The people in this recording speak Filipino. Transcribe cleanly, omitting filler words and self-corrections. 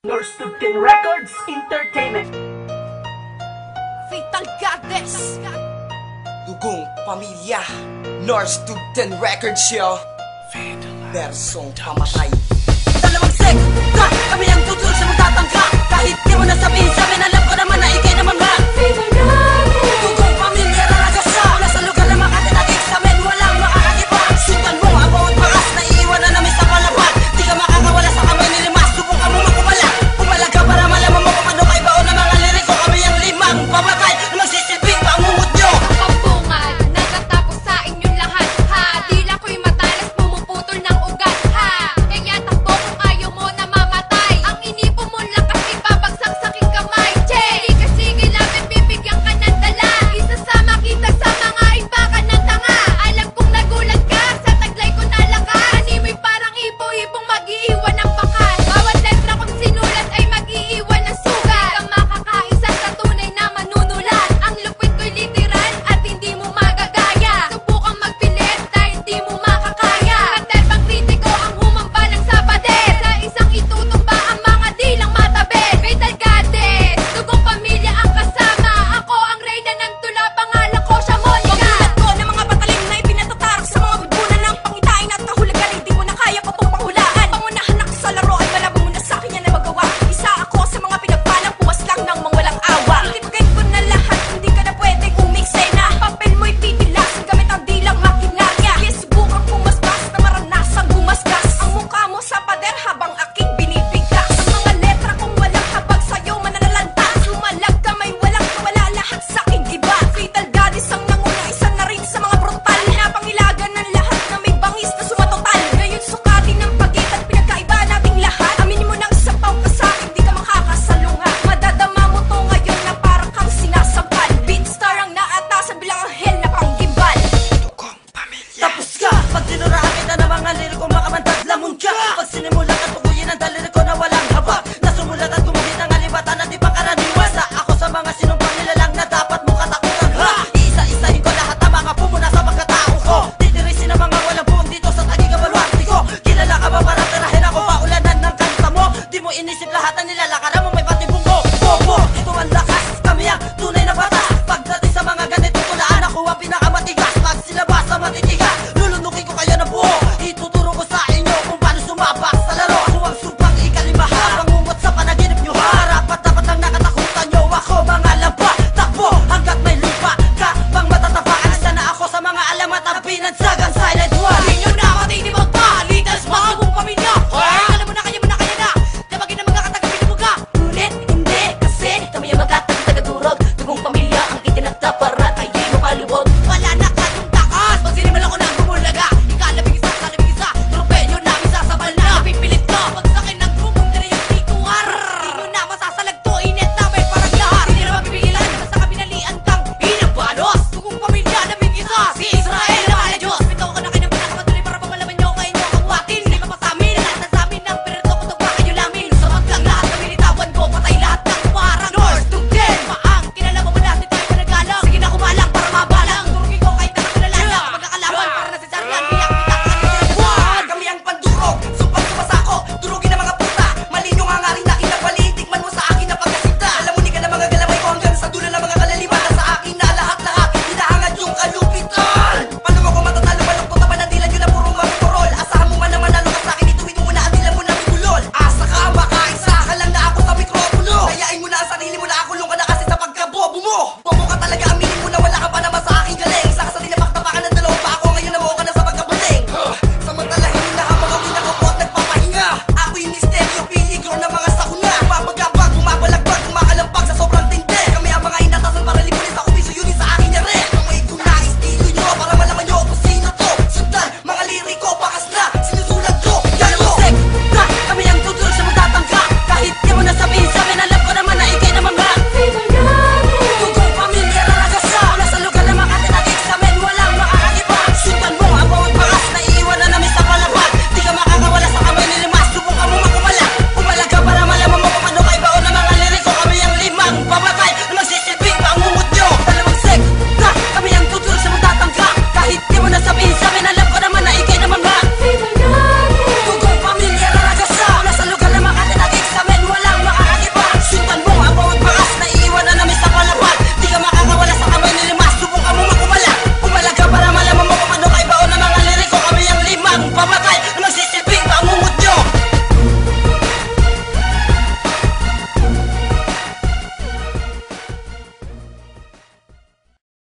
Norstubten Records Entertainment. Fatal Goddess. Dugong pamilya, Norstubten Records yo. Bersong pamatay. Dalawang sekta, kami ang tutul sa magtatangka. Kahit di mo nasabihin sa amin, alam ko naman na ikay naman ba. Dugong pamilya raragasa. Mula sa lugar na makatinagig sa amin, walang makakagiba. Sundan mo ang bawat bakas na iiwan na namin sa palapat. Di ka makakawala sa kamay ni Limas, subukan mo makumala. Pumalag ka para malaman mo kung ano kay baon ng mga liriko. Kami ang limang pamatay na magsisilbing pangungod nyo. Pambungad, natatapos sa inyong lahat, ha? Dila ko'y matalas, pumuputol ng ugat, ha? Kaya takbo kung ayaw mo na mamatay. Ang inipo mo lakas, ibabagsak sa aking kamay, che! Di ka sige namin, bibigyan ka ng dala. Isasama kita sa mga iba ka ng tanga. Alam kong nagulat ka, sa taglay ko nalakas. Animoy parang ipo-ipong mag-iiwan ng bakas. Bawat letra kong sinulat ay mag-iiwan ng sugat. Di ka makakaisa sa tunay na manunulat. Ang lupit ko'y literal at hindi mo magagaya. Subukang magpilit dahil di mo makakaya. Katerbang kritiko ang humambalang sa pader. Sa isang itutumba ang mga dilang matabed. Fatal Goddess, dugong pamilya ang kasama. Ako ang reyna ng tula, pangalan ko siya Monica. Pagmulat ko ng mga patalim na ipinatatarok sa mga bubunan ng pangitain at kahulugan. Hindi mo na kaya ko itong panghulaan. Pangunahan ako sa laro ay malabo mo na sa akin yan ay magawa. Isa ako sa mga pinagpalang puwas lang ng mga walang awa. Ikipagay ko na lahat, hindi ka na pwedeng umiksena. Papel mo'y pipilasin gamit ang dilang makinarya. Kaya subukan pumaspas na maranasang gumasgas. Ang mukha mo sa pader habang aking binibigkas. Ang mga letra kong walang habag sa'yo mananalantas. Lumalag ka may walang kawala lahat sa aking giba. Fatal Goddess ang nanguna, isa na rin sa mga brutal na pangilagan ng lahat na may bangis na sumatotal. Ngayon sukatin ng pagitan, pinagkaiba nating lahat. Aminin mo nang isa pang ka sa akin, di ka makakasalunga. Madadama mo to ngayon na parang kang sinasampal. Beatstar ang naatasan bilang anghel na panggimbal. Dugong pamilya. Tapos ka, pag tinuraan kita ng mga liriko makamantad, lamon ka. Pag sinimulan ka, tukuyin ang daliri ko na walang habak. Nasumulat at gumuhit ang alibatan at di pangkaraniwan. Sa ako sa mga sinumpang nilalang na dapat mo katakutan, ha? Isa-isahin ko lahat ng mga pumuna sa pagkatao ko. Titirisin ang mga walang buong dito sa taging kabaluarte ko. Kilala ka ba para tirahin ako paulanan ng kanta mo? Di mo inisip